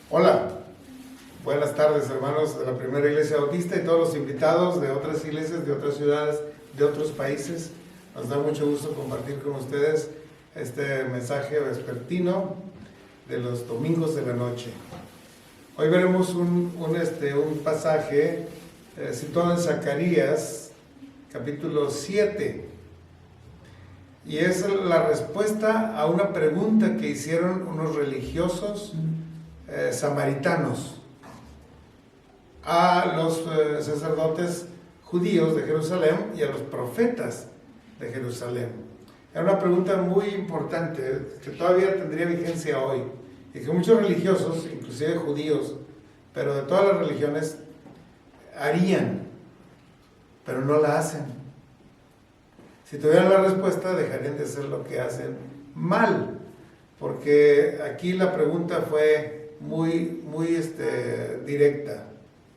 Hola, buenas tardes hermanos de la Primera Iglesia Bautista y todos los invitados de otras iglesias, de otras ciudades, de otros países. Nos da mucho gusto compartir con ustedes este mensaje vespertino de los domingos de la noche. Hoy veremos un pasaje situado en Zacarías, capítulo 7. Y es la respuesta a una pregunta que hicieron unos religiosos samaritanos a los sacerdotes judíos de Jerusalén y a los profetas de Jerusalén. Era una pregunta muy importante que todavía tendría vigencia hoy y que muchos religiosos, inclusive judíos, pero de todas las religiones, harían, pero no la hacen. Si tuvieran la respuesta, dejarían de hacer lo que hacen mal, porque aquí la pregunta fue muy directa,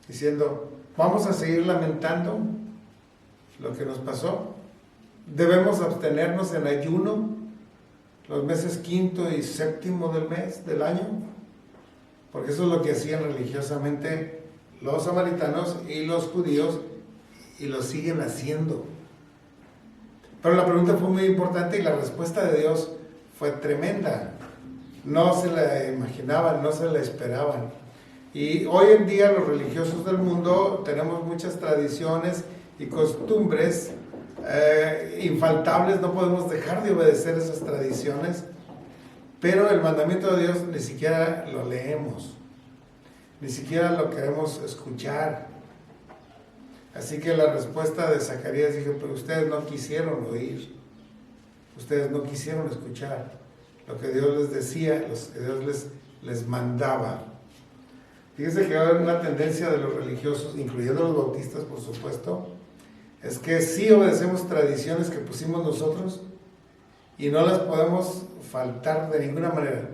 diciendo: ¿vamos a seguir lamentando lo que nos pasó? ¿Debemos abstenernos en ayuno los meses quinto y séptimo del año? Porque eso es lo que hacían religiosamente los samaritanos y los judíos, y lo siguen haciendo. Pero la pregunta fue muy importante y la respuesta de Dios fue tremenda. No se la imaginaban, no se la esperaban. Y hoy en día los religiosos del mundo tenemos muchas tradiciones y costumbres infaltables, no podemos dejar de obedecer esas tradiciones, pero el mandamiento de Dios ni siquiera lo leemos, ni siquiera lo queremos escuchar. Así que la respuesta de Zacarías dijo: pero ustedes no quisieron oír, ustedes no quisieron escuchar lo que Dios les decía, lo que Dios les mandaba. Fíjense que hay una tendencia de los religiosos, incluyendo los bautistas por supuesto, es que sí obedecemos tradiciones que pusimos nosotros y no las podemos faltar de ninguna manera,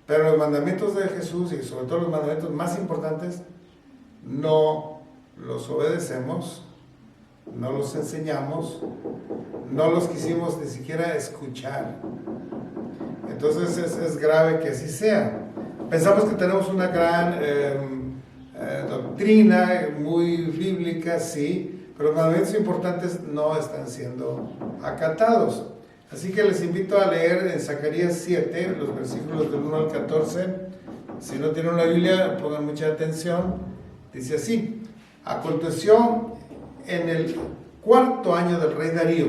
pero los mandamientos de Jesús, y sobre todo los mandamientos más importantes, no los obedecemos, no los enseñamos, no los quisimos ni siquiera escuchar. Entonces es grave que así sea. Pensamos que tenemos una gran doctrina muy bíblica, sí, pero los mandamientos importantes no están siendo acatados. Así que les invito a leer en Zacarías 7, los versículos del 1 al 14. Si no tienen una Biblia, pongan mucha atención. Dice así: aconteció en el 4º año del rey Darío,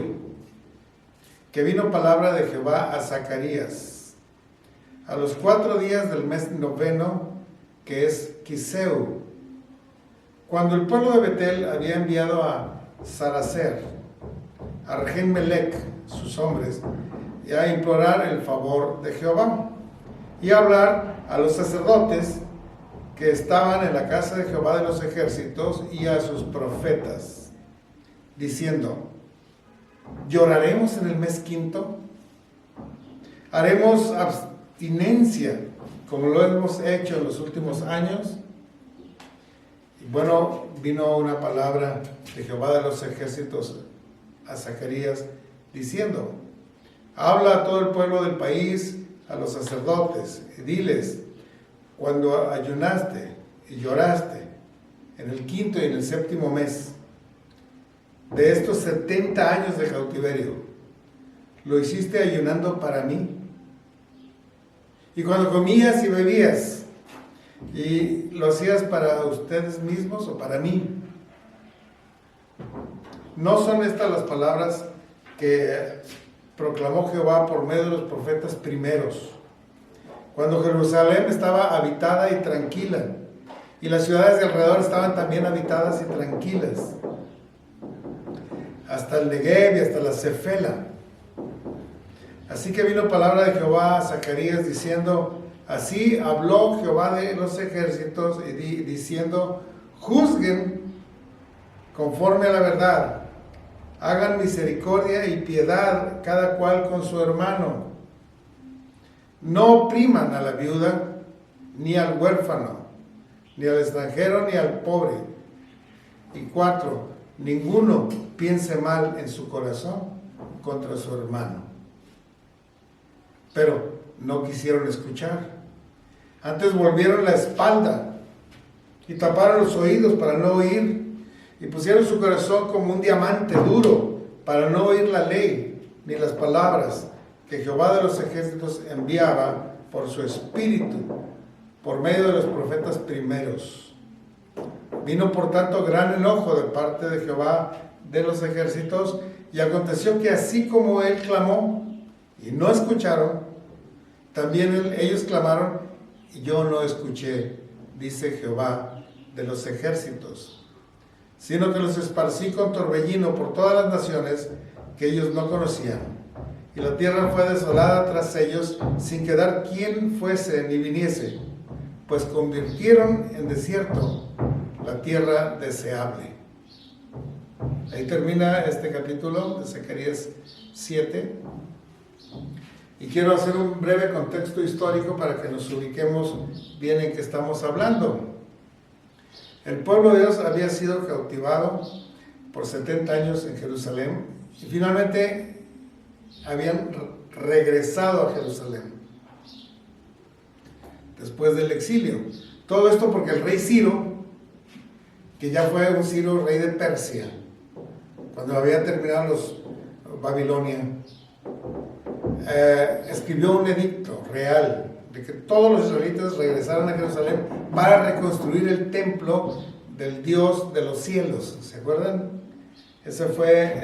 que vino palabra de Jehová a Zacarías, a los 4 días del mes 9, que es Quiseu, cuando el pueblo de Betel había enviado a Saracer, a Regem-melech, sus hombres, y a implorar el favor de Jehová, y a hablar a los sacerdotes que estaban en la casa de Jehová de los ejércitos y a sus profetas, diciendo: ¿lloraremos en el mes quinto? ¿Haremos abstinencia como lo hemos hecho en los últimos años? Y bueno, vino una palabra de Jehová de los ejércitos a Zacarías diciendo: habla a todo el pueblo del país, a los sacerdotes, y diles: cuando ayunaste y lloraste en el quinto y en el séptimo mes de estos 70 años de cautiverio, ¿lo hiciste ayunando para mí? Y cuando comías y bebías, ¿y lo hacías para ustedes mismos o para mí? ¿No son estas las palabras que proclamó Jehová por medio de los profetas primeros, cuando Jerusalén estaba habitada y tranquila, y las ciudades de alrededor estaban también habitadas y tranquilas, hasta el Negev y hasta la Cefela? Así que vino palabra de Jehová a Zacarías diciendo: así habló Jehová de los ejércitos, y diciendo: juzguen conforme a la verdad, hagan misericordia y piedad cada cual con su hermano, no opriman a la viuda, ni al huérfano, ni al extranjero, ni al pobre. Y 4, ninguno piense mal en su corazón contra su hermano. Pero no quisieron escuchar. Antes volvieron la espalda y taparon los oídos para no oír, y pusieron su corazón como un diamante duro para no oír la ley ni las palabras que Jehová de los ejércitos enviaba por su espíritu, por medio de los profetas primeros. Vino por tanto gran enojo de parte de Jehová de los ejércitos, y aconteció que así como él clamó y no escucharon, también ellos clamaron y yo no escuché, dice Jehová de los ejércitos, sino que los esparcí con torbellino por todas las naciones que ellos no conocían. Y la tierra fue desolada tras ellos, sin quedar quien fuese ni viniese, pues convirtieron en desierto la tierra deseable. Ahí termina este capítulo de Zacarías 7. Y quiero hacer un breve contexto histórico para que nos ubiquemos bien en qué estamos hablando. El pueblo de Dios había sido cautivado por 70 años en Jerusalén y finalmente habían regresado a Jerusalén después del exilio. Todo esto porque el rey Ciro, que ya fue un Ciro rey de Persia, cuando había terminado los Babilonia, escribió un edicto real de que todos los israelitas regresaran a Jerusalén para reconstruir el templo del Dios de los cielos. ¿Se acuerdan? Esa fue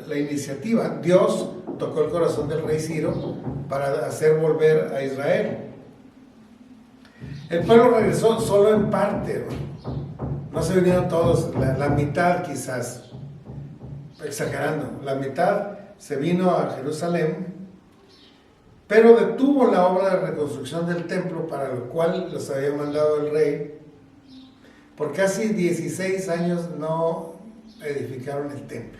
la iniciativa. Dios tocó el corazón del rey Ciro para hacer volver a Israel. El pueblo regresó solo en parte, no se vinieron todos, la mitad quizás, exagerando, la mitad se vino a Jerusalén, pero detuvo la obra de reconstrucción del templo para lo cual los había mandado el rey. Por casi 16 años no edificaron el templo.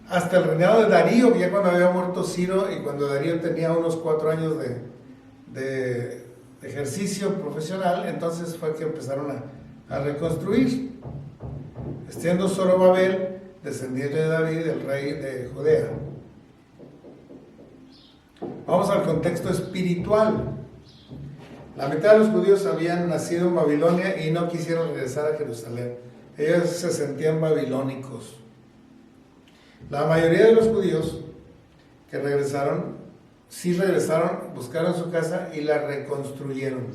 Hasta el reinado de Darío, que ya cuando había muerto Ciro y cuando Darío tenía unos 4 años de ejercicio profesional, entonces fue que empezaron a reconstruir. Siendo Zorobabel descendiente de David, el rey de Judea. Vamos al contexto espiritual. La mitad de los judíos habían nacido en Babilonia y no quisieron regresar a Jerusalén. Ellos se sentían babilónicos. La mayoría de los judíos que regresaron, sí regresaron, buscaron su casa y la reconstruyeron.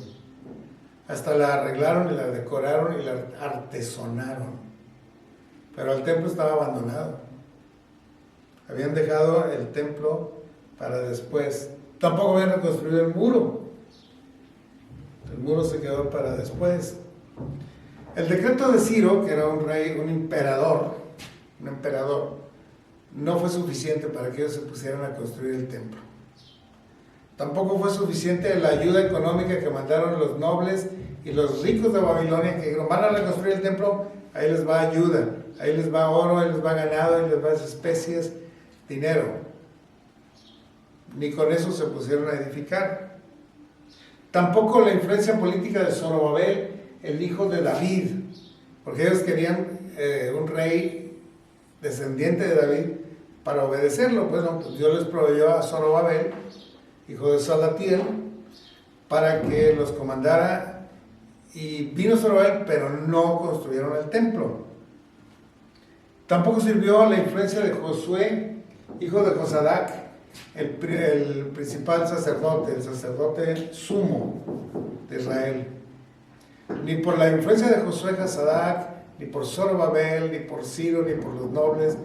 Hasta la arreglaron y la decoraron y la artesonaron. Pero el templo estaba abandonado. Habían dejado el templo para después. Tampoco habían reconstruido el muro. El muro se quedó para después. El decreto de Ciro, que era un rey, un emperador, no fue suficiente para que ellos se pusieran a construir el templo. Tampoco fue suficiente la ayuda económica que mandaron los nobles y los ricos de Babilonia, que dijeron, van a reconstruir el templo, ahí les va ayuda, ahí les va oro, ahí les va ganado, ahí les va especies, dinero. Ni con eso se pusieron a edificar. Tampoco la influencia política de Zorobabel, el hijo de David, porque ellos querían un rey descendiente de David para obedecerlo. Bueno, pues Dios les proveyó a Zorobabel, hijo de Salatiel, para que los comandara, y vino Zorobabel, pero no construyeron el templo. Tampoco sirvió la influencia de Josué, hijo de Josadac, el principal sacerdote, el sacerdote sumo de Israel. Ni por la influencia de Josué Josadac, ni por Zorobabel, ni por Ciro, ni por los nobles,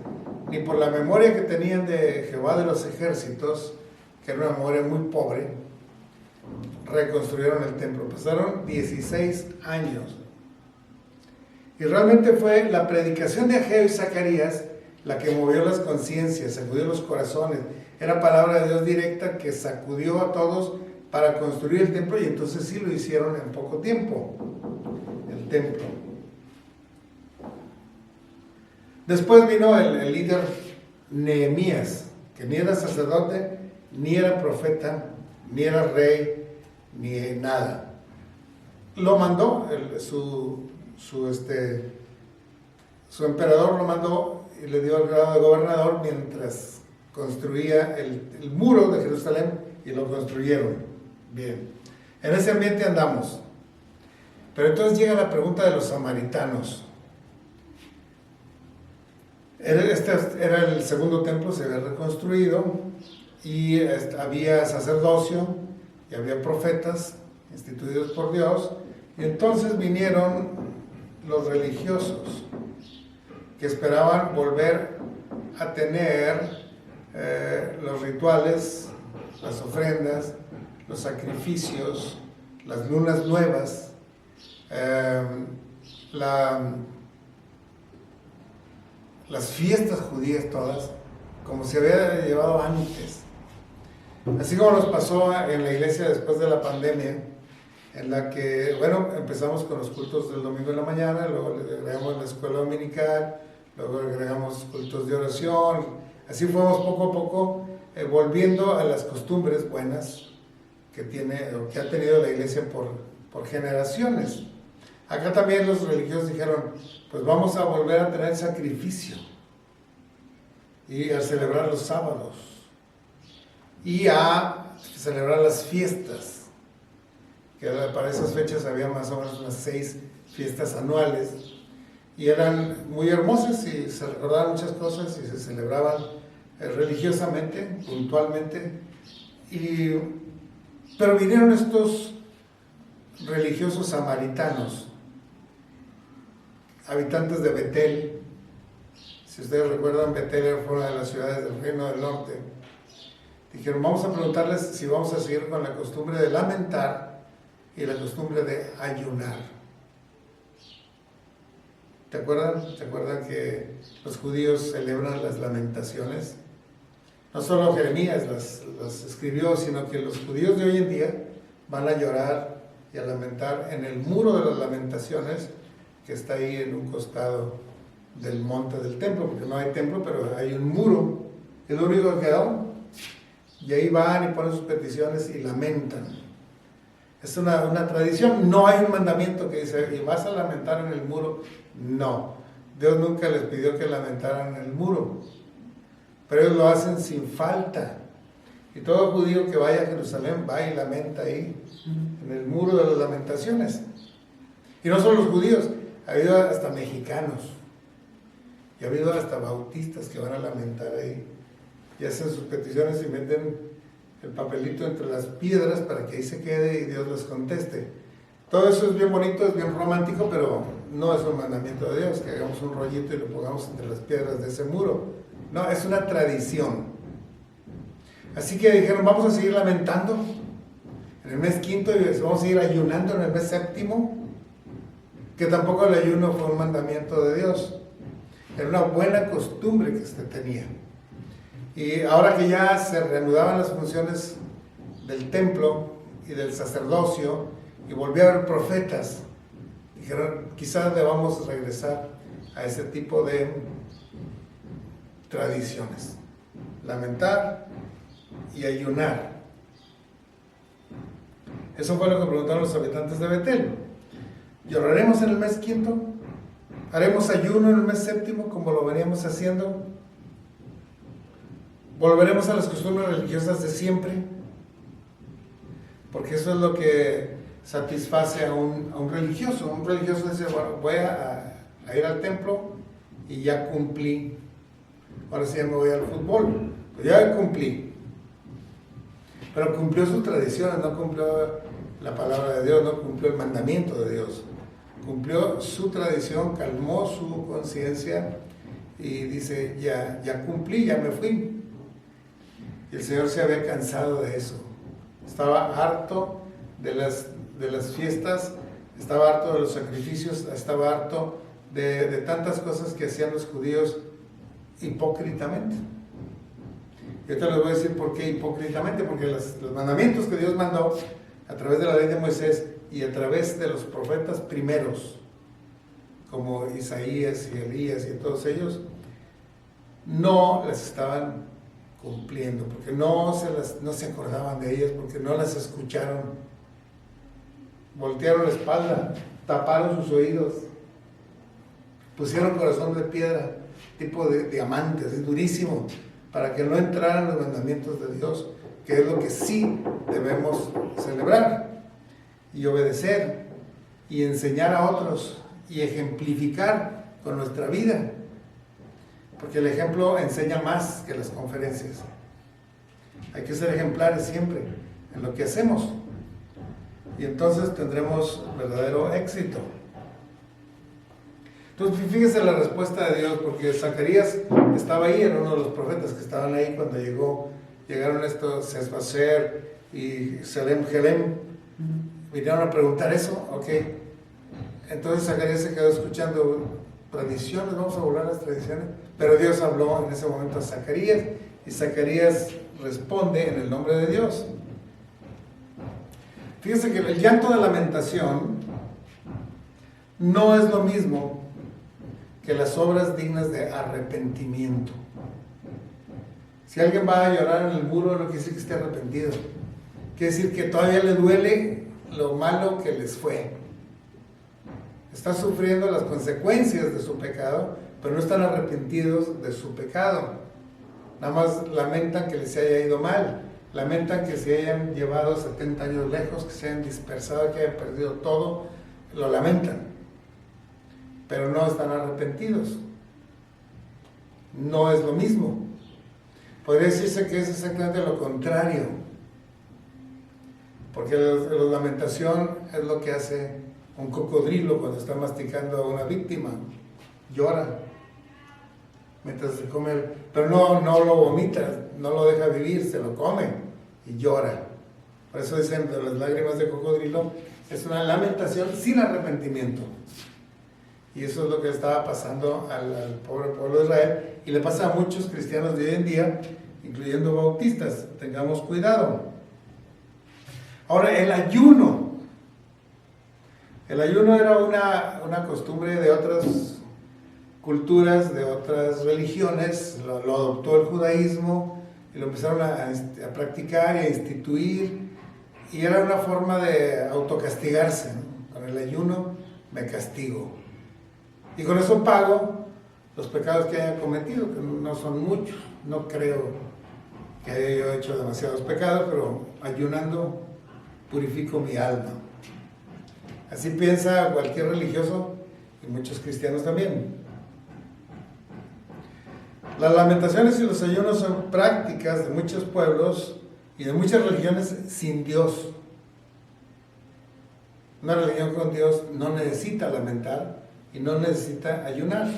ni por la memoria que tenían de Jehová de los ejércitos, que era una memoria muy pobre, reconstruyeron el templo. Pasaron 16 años. Y realmente fue la predicación de Ageo y Zacarías la que movió las conciencias, sacudió los corazones. Era palabra de Dios directa que sacudió a todos para construir el templo, y entonces sí lo hicieron en poco tiempo, el templo. Después vino el líder Nehemías, que ni era sacerdote, ni era profeta, ni era rey, ni nada. Lo mandó, su emperador lo mandó y le dio el grado de gobernador mientras construía el muro de Jerusalén y lo construyeron. Bien, en ese ambiente andamos. Pero entonces llega la pregunta de los samaritanos. Este era el segundo templo, se había reconstruido y había sacerdocio y había profetas instituidos por Dios. Y entonces vinieron los religiosos que esperaban volver a tener los rituales, las ofrendas, los sacrificios, las lunas nuevas, las fiestas judías todas, como se había llevado antes. Así como nos pasó en la iglesia después de la pandemia, en la que, bueno, empezamos con los cultos del domingo en la mañana, luego le agregamos la escuela dominical, luego le agregamos cultos de oración. Así fuimos poco a poco volviendo a las costumbres buenas que ha tenido la iglesia por generaciones. Acá también los religiosos dijeron, pues vamos a volver a tener sacrificio y a celebrar los sábados y a celebrar las fiestas, que para esas fechas había más o menos unas 6 fiestas anuales y eran muy hermosas y se recordaban muchas cosas y se celebraban religiosamente, puntualmente. Pero vinieron estos religiosos samaritanos, habitantes de Betel. Si ustedes recuerdan, Betel era una de las ciudades del Reino del Norte. Dijeron, vamos a preguntarles si vamos a seguir con la costumbre de lamentar y la costumbre de ayunar. ¿Te acuerdan? ¿Se acuerdan que los judíos celebran las lamentaciones? No solo Jeremías las escribió, sino que los judíos de hoy en día van a llorar y a lamentar en el muro de las lamentaciones, que está ahí en un costado del monte del templo, porque no hay templo, pero hay un muro, es lo único que quedó, y ahí van y ponen sus peticiones y lamentan. Es una tradición, no hay un mandamiento que dice, y vas a lamentar en el muro. No, Dios nunca les pidió que lamentaran en el muro, pero ellos lo hacen sin falta. Y todo judío que vaya a Jerusalén va y lamenta ahí, en el muro de las lamentaciones. Y no solo los judíos, ha habido hasta mexicanos, y ha habido hasta bautistas que van a lamentar ahí, y hacen sus peticiones y meten el papelito entre las piedras para que ahí se quede y Dios les conteste. Todo eso es bien bonito, es bien romántico, pero no es un mandamiento de Dios, que hagamos un rollito y lo pongamos entre las piedras de ese muro. No, es una tradición. Así que dijeron, vamos a seguir lamentando en el mes quinto y vamos a seguir ayunando en el mes séptimo, que tampoco el ayuno fue un mandamiento de Dios, era una buena costumbre que se tenía. Y ahora que ya se reanudaban las funciones del templo y del sacerdocio y volvió a haber profetas, dijeron, quizás debamos regresar a ese tipo de tradiciones, lamentar y ayunar. Eso fue lo que preguntaron los habitantes de Betel. ¿Lloraremos en el mes quinto? ¿Haremos ayuno en el mes séptimo como lo veníamos haciendo? ¿Volveremos a las costumbres religiosas de siempre? Porque eso es lo que satisface a un religioso. Un religioso dice, bueno, voy a ir al templo y ya cumplí. Ahora sí ya me voy al fútbol. Pues ya cumplí. Pero cumplió sus tradiciones, no cumplió la palabra de Dios, no cumplió el mandamiento de Dios. Cumplió su tradición, calmó su conciencia y dice, ya cumplí, ya me fui. Y el Señor se había cansado de eso. Estaba harto de las fiestas, estaba harto de los sacrificios, estaba harto de tantas cosas que hacían los judíos hipócritamente. Y ahorita les voy a decir por qué hipócritamente, porque los mandamientos que Dios mandó a través de la ley de Moisés y a través de los profetas primeros, como Isaías y Elías y todos ellos, no las estaban cumpliendo, porque no se acordaban de ellas, porque no las escucharon, voltearon la espalda, taparon sus oídos, pusieron corazón de piedra, tipo de diamante, así durísimo, para que no entraran los mandamientos de Dios, que es lo que sí debemos celebrar y obedecer y enseñar a otros y ejemplificar con nuestra vida, porque el ejemplo enseña más que las conferencias. Hay que ser ejemplares siempre en lo que hacemos y entonces tendremos verdadero éxito. Entonces fíjese la respuesta de Dios, porque Zacarías estaba ahí, era uno de los profetas que estaban ahí cuando llegaron estos Sesbaser y Selem Helem, vinieron a preguntar eso, ok. Entonces Zacarías se quedó escuchando tradiciones, vamos a volar las tradiciones, pero Dios habló en ese momento a Zacarías y Zacarías responde en el nombre de Dios. Fíjense que el llanto de lamentación no es lo mismo que las obras dignas de arrepentimiento. Si alguien va a llorar en el muro, no quiere decir que esté arrepentido, quiere decir que todavía le duele lo malo que les fue. Está sufriendo las consecuencias de su pecado, pero no están arrepentidos de su pecado. Nada más lamentan que les haya ido mal, lamentan que se hayan llevado 70 años lejos, que se hayan dispersado, que hayan perdido todo, lo lamentan, pero no están arrepentidos. No es lo mismo. Podría decirse que es exactamente lo contrario, porque la lamentación es lo que hace un cocodrilo cuando está masticando a una víctima, llora mientras se come, pero no lo vomita, no lo deja vivir, se lo come y llora. Por eso dicen de las lágrimas de cocodrilo, es una lamentación sin arrepentimiento. Y eso es lo que estaba pasando al pobre pueblo de Israel, y le pasa a muchos cristianos de hoy en día, incluyendo bautistas. Tengamos cuidado. Ahora, el ayuno era una costumbre de otras culturas, de otras religiones. Lo adoptó el judaísmo y lo empezaron a practicar y a instituir, y era una forma de autocastigarse, ¿no? Con el ayuno me castigo y con eso pago los pecados que haya cometido, que no son muchos. No creo que haya yo hecho demasiados pecados, pero ayunando purifico mi alma. Así piensa cualquier religioso y muchos cristianos también. Las lamentaciones y los ayunos son prácticas de muchos pueblos y de muchas religiones sin Dios. Una religión con Dios no necesita lamentar y no necesita ayunar.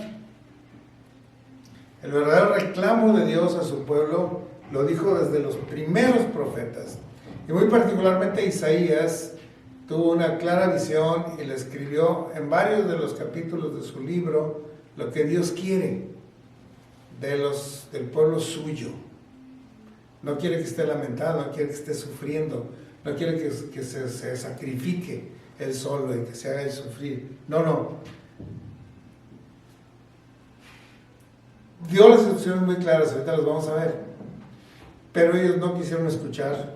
El verdadero reclamo de Dios a su pueblo lo dijo desde los primeros profetas, y muy particularmente Isaías tuvo una clara visión y le escribió en varios de los capítulos de su libro lo que Dios quiere del pueblo suyo. No quiere que esté lamentado, no quiere que esté sufriendo, no quiere que se sacrifique él solo y que se haga sufrir. No. Dio las instrucciones muy claras, ahorita las vamos a ver, pero ellos no quisieron escuchar,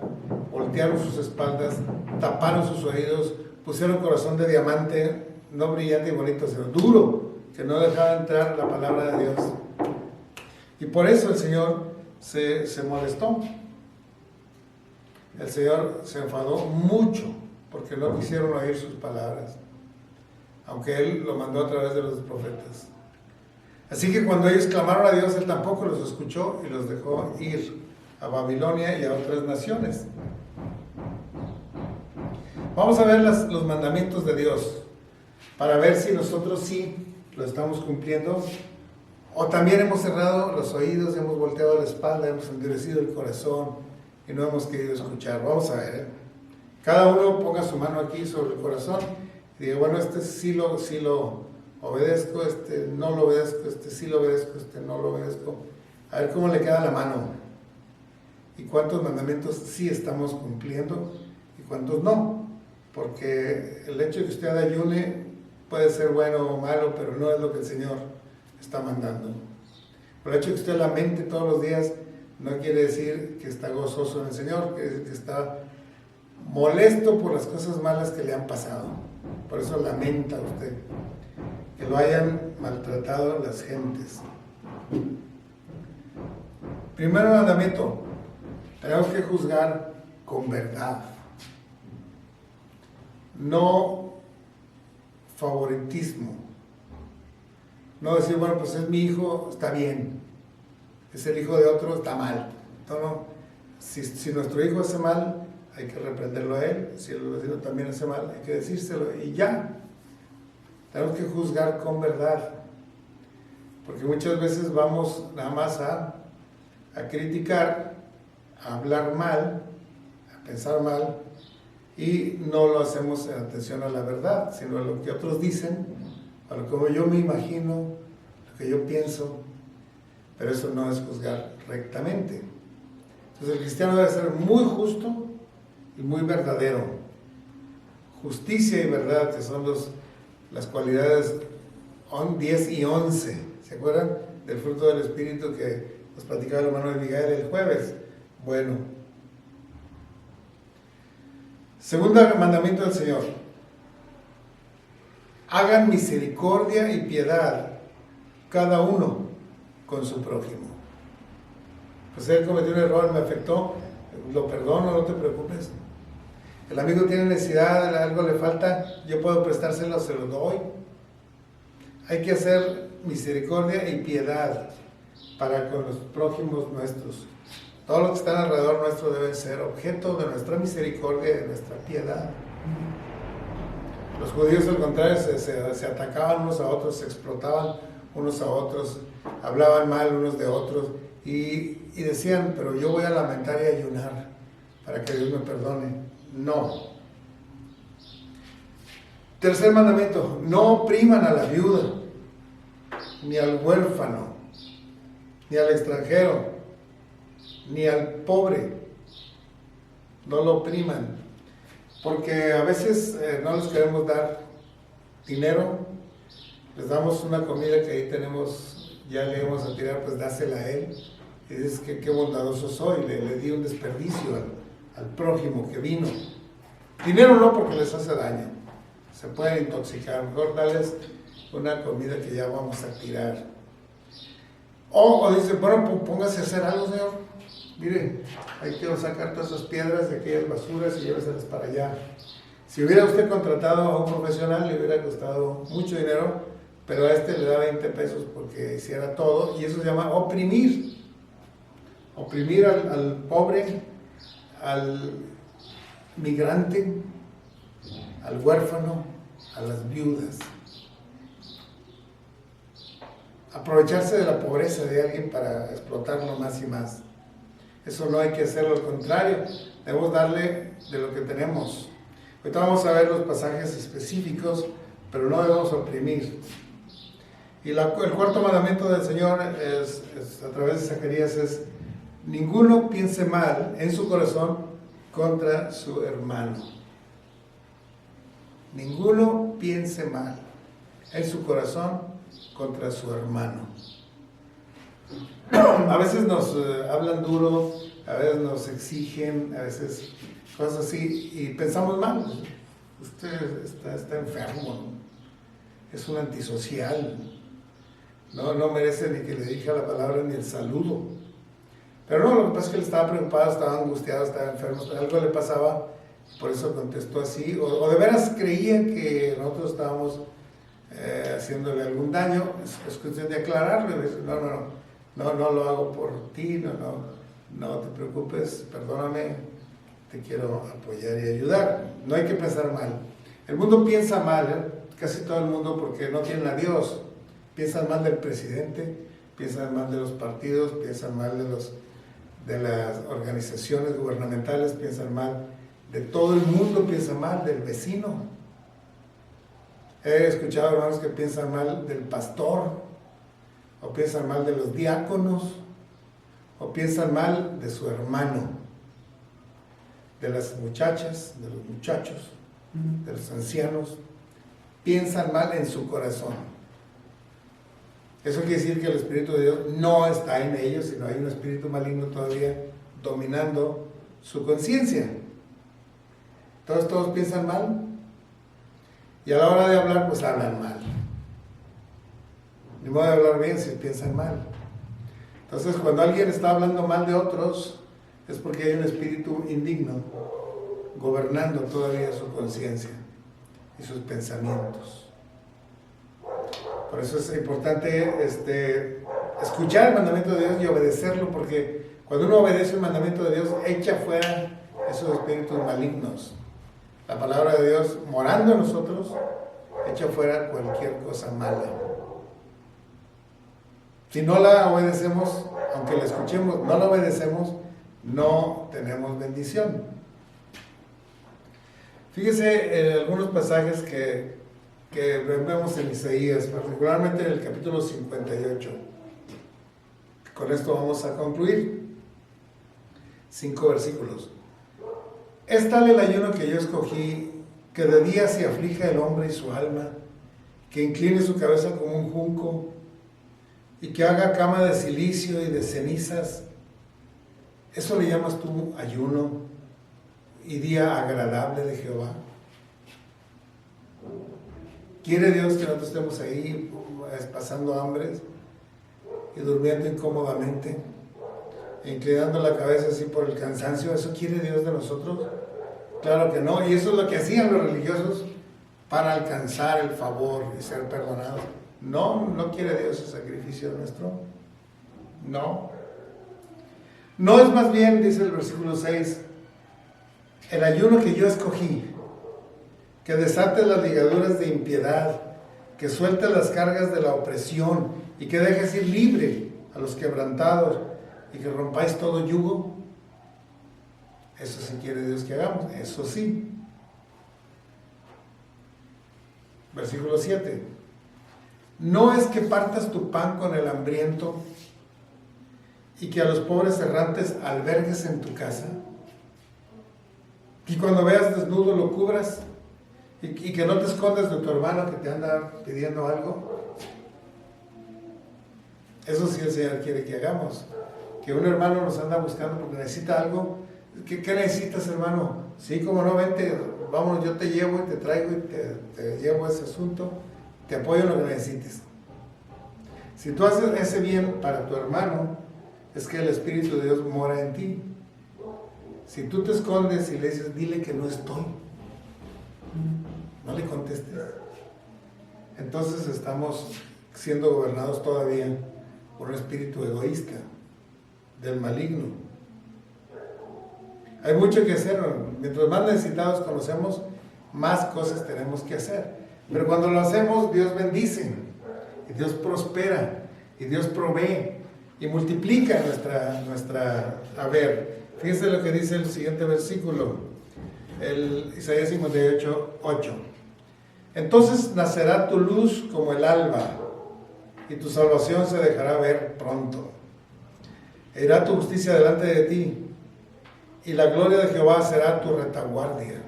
voltearon sus espaldas, taparon sus oídos, pusieron corazón de diamante, no brillante y bonito, sino duro, que no dejaba entrar la palabra de Dios. Y por eso el Señor se molestó. El Señor se enfadó mucho porque no quisieron oír sus palabras, aunque Él lo mandó a través de los profetas. Así que cuando ellos clamaron a Dios, Él tampoco los escuchó y los dejó ir a Babilonia y a otras naciones. Vamos a ver los mandamientos de Dios para ver si nosotros sí lo estamos cumpliendo, o también hemos cerrado los oídos, hemos volteado la espalda, hemos endurecido el corazón y no hemos querido escuchar. Vamos a ver, Cada uno ponga su mano aquí sobre el corazón y diga, bueno, este sí lo obedezco, este no lo obedezco, este sí lo obedezco, este no lo obedezco. A ver cómo le queda la mano. Y cuántos mandamientos sí estamos cumpliendo y cuántos no. Porque el hecho de que usted ayune puede ser bueno o malo, pero no es lo que el Señor está mandando. Por el hecho de que usted lamente todos los días no quiere decir que está gozoso en el Señor, quiere decir que está molesto por las cosas malas que le han pasado. Por eso lamenta usted que lo hayan maltratado las gentes. Primer mandamiento: Tenemos que juzgar con verdad, no favoritismo. No decir, bueno, pues es mi hijo, está bien, es el hijo de otro, está mal. No. Si nuestro hijo hace mal, hay que reprenderlo a él. Si el vecino también hace mal, hay que decírselo y ya. Tenemos que juzgar con verdad, porque muchas veces vamos nada más a criticar, a hablar mal, a pensar mal, y no lo hacemos en atención a la verdad, sino a lo que otros dicen, a lo que yo me imagino, lo que yo pienso, pero eso no es juzgar rectamente. Entonces el cristiano debe ser muy justo y muy verdadero. Justicia y verdad, que son las cualidades 10 y 11. ¿Se acuerdan del fruto del Espíritu que nos platicaba el hermano de Miguel el jueves? Bueno. Segundo mandamiento del Señor. Hagan misericordia y piedad cada uno con su prójimo. Pues él cometió un error, me afectó, lo perdono, no te preocupes. El amigo tiene necesidad, algo le falta, yo puedo prestárselo, se lo doy. Hay que hacer misericordia y piedad para con los prójimos nuestros. Todos los que están alrededor nuestro deben ser objeto de nuestra misericordia y de nuestra piedad. Los judíos, al contrario, se atacaban unos a otros, se explotaban unos a otros, hablaban mal unos de otros y decían, pero yo voy a lamentar y ayunar para que Dios me perdone. No. Tercer mandamiento, no opriman a la viuda, ni al huérfano, ni al extranjero, ni al pobre. No lo opriman, porque a veces no les queremos dar dinero, les damos una comida que ahí tenemos, ya le vamos a tirar, pues dásela a él. Y dices que qué bondadoso soy, le di un desperdicio al prójimo que vino. Dinero no, porque les hace daño, se pueden intoxicar, mejor darles una comida que ya vamos a tirar. O dice, bueno, póngase a hacer algo, Señor. Mire, hay que sacar todas esas piedras de aquellas basuras y lléveselas para allá. Si hubiera usted contratado a un profesional, le hubiera costado mucho dinero, pero a este le da 20 pesos porque hiciera todo, y eso se llama oprimir. Oprimir al pobre, al migrante, al huérfano, a las viudas. Aprovecharse de la pobreza de alguien para explotarlo más y más. Eso no hay que hacerlo, al contrario, debemos darle de lo que tenemos. Ahorita vamos a ver los pasajes específicos, pero no debemos oprimir. Y el cuarto mandamiento del Señor es a través de Zacarías es: ninguno piense mal en su corazón contra su hermano. Ninguno piense mal en su corazón contra su hermano. A veces nos hablan duro, a veces nos exigen, a veces cosas así, y pensamos mal. Usted está enfermo, ¿no? Es un antisocial, no merece ni que le diga la palabra ni el saludo. Pero no, lo que pasa es que él estaba preocupado, estaba angustiado, estaba enfermo, algo le pasaba, por eso contestó así, o de veras creía que nosotros estábamos haciéndole algún daño. Es cuestión de aclararle, de decir, no lo hago por ti, no te preocupes, perdóname, te quiero apoyar y ayudar. No hay que pensar mal. El mundo piensa mal, casi todo el mundo, porque no tienen a Dios. Piensan mal del presidente, piensan mal de los partidos, piensan mal de las organizaciones gubernamentales, piensan mal de todo el mundo, piensan mal del vecino. He escuchado hermanos que piensan mal del pastor, o piensan mal de los diáconos, o piensan mal de su hermano, de las muchachas, de los muchachos, de los ancianos. Piensan mal en su corazón. Eso quiere decir que el Espíritu de Dios no está en ellos, sino hay un espíritu maligno todavía dominando su conciencia. Entonces todos piensan mal, y a la hora de hablar, pues hablan mal. Ni modo de hablar bien si piensan mal. Entonces, cuando alguien está hablando mal de otros, es porque hay un espíritu indigno gobernando todavía su conciencia y sus pensamientos. Por eso es importante escuchar el mandamiento de Dios y obedecerlo, porque cuando uno obedece el mandamiento de Dios, echa fuera esos espíritus malignos. La palabra de Dios, morando en nosotros, echa fuera cualquier cosa mala. Si no la obedecemos, aunque la escuchemos, no la obedecemos, no tenemos bendición. Fíjese en algunos pasajes que vemos en Isaías, particularmente en el capítulo 58. Con esto vamos a concluir. 5 versículos. Es tal el ayuno que yo escogí, que de día se aflige el hombre y su alma, que incline su cabeza como un junco, y que haga cama de silicio y de cenizas. ¿Eso le llamas tú ayuno y día agradable de Jehová? ¿Quiere Dios que nosotros estemos ahí pasando hambre y durmiendo incómodamente, inclinando la cabeza así por el cansancio? ¿Eso quiere Dios de nosotros? Claro que no, y eso es lo que hacían los religiosos para alcanzar el favor y ser perdonados. No quiere Dios el sacrificio nuestro. No es más bien, dice el versículo 6, el ayuno que yo escogí, que desate las ligaduras de impiedad, que suelte las cargas de la opresión y que dejes ir libre a los quebrantados y que rompáis todo yugo. Eso sí quiere Dios que hagamos, eso sí. Versículo 7. ¿No es que partas tu pan con el hambriento y que a los pobres errantes albergues en tu casa? Y cuando veas desnudo lo cubras y que no te escondas de tu hermano que te anda pidiendo algo. Eso sí el Señor quiere que hagamos. Que un hermano nos anda buscando porque necesita algo. ¿Qué necesitas, hermano? Sí, como no, vente, vámonos, yo te llevo y te traigo y te llevo ese asunto. Te apoyo en lo que necesites. Si tú haces ese bien para tu hermano, es que el Espíritu de Dios mora en ti. Si tú te escondes y le dices, dile que no estoy, no le contestes, entonces estamos siendo gobernados todavía por un espíritu egoísta, del maligno. Hay mucho que hacer. Mientras más necesitados conocemos, más cosas tenemos que hacer. Pero cuando lo hacemos, Dios bendice, y Dios prospera, y Dios provee, y multiplica nuestra haber. Fíjense lo que dice el siguiente versículo, el Isaías 58, 8. Entonces nacerá tu luz como el alba, y tu salvación se dejará ver pronto. Irá tu justicia delante de ti, y la gloria de Jehová será tu retaguardia.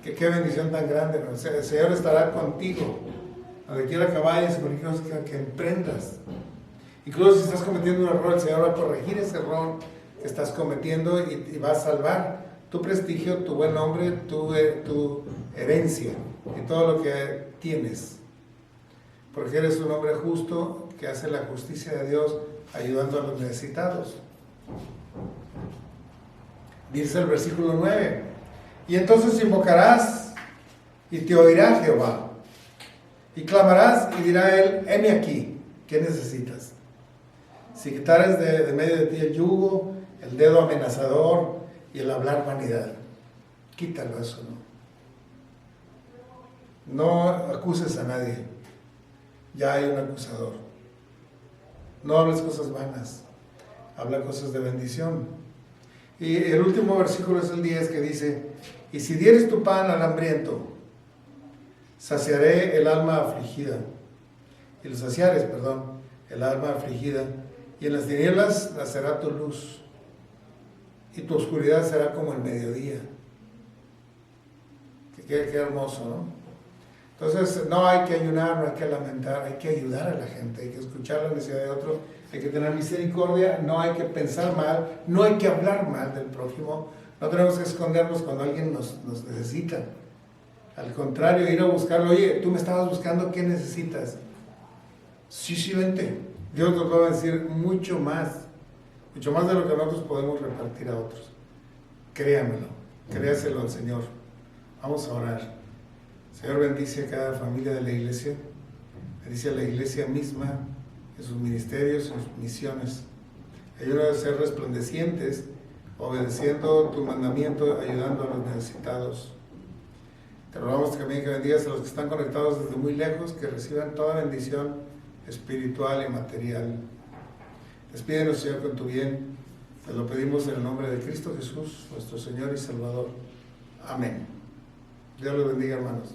Qué bendición tan grande, ¿no? El Señor estará contigo, donde quiera que vayas, que emprendas. Incluso si estás cometiendo un error, el Señor va a corregir ese error que estás cometiendo y va a salvar tu prestigio, tu buen nombre, tu herencia y todo lo que tienes. Porque eres un hombre justo que hace la justicia de Dios ayudando a los necesitados. Dice el versículo 9. Y entonces invocarás y te oirá Jehová. Y clamarás y dirá él, heme aquí, ¿qué necesitas? Si quitares de medio de ti el yugo, el dedo amenazador y el hablar vanidad. Quítalo eso, ¿no? No acuses a nadie. Ya hay un acusador. No hables cosas vanas. Habla cosas de bendición. Y el último versículo es el 10 que dice, y si dieres tu pan al hambriento, saciaré el alma afligida. Y lo saciares, el alma afligida. Y en las tinieblas nacerá tu luz. Y tu oscuridad será como el mediodía. Qué hermoso, ¿no? Entonces, no hay que ayunar, no hay que lamentar, hay que ayudar a la gente, hay que escuchar la necesidad de otros, hay que tener misericordia, no hay que pensar mal, no hay que hablar mal del prójimo, no tenemos que escondernos cuando alguien nos necesita. Al contrario, ir a buscarlo, oye, tú me estabas buscando, ¿qué necesitas? Sí, vente. Dios nos va a decir mucho más. mucho más de lo que nosotros podemos repartir a otros. Créamelo, créaselo al Señor. Vamos a orar. Señor, bendice a cada familia de la iglesia, bendice a la iglesia misma, en sus ministerios, en sus misiones. Ayúdanos a ser resplandecientes, obedeciendo tu mandamiento, ayudando a los necesitados. Te rogamos también que bendigas a los que están conectados desde muy lejos, que reciban toda bendición espiritual y material. Despídenos, Señor, con tu bien. Te lo pedimos en el nombre de Cristo Jesús, nuestro Señor y Salvador. Amén. Dios los bendiga, hermanos.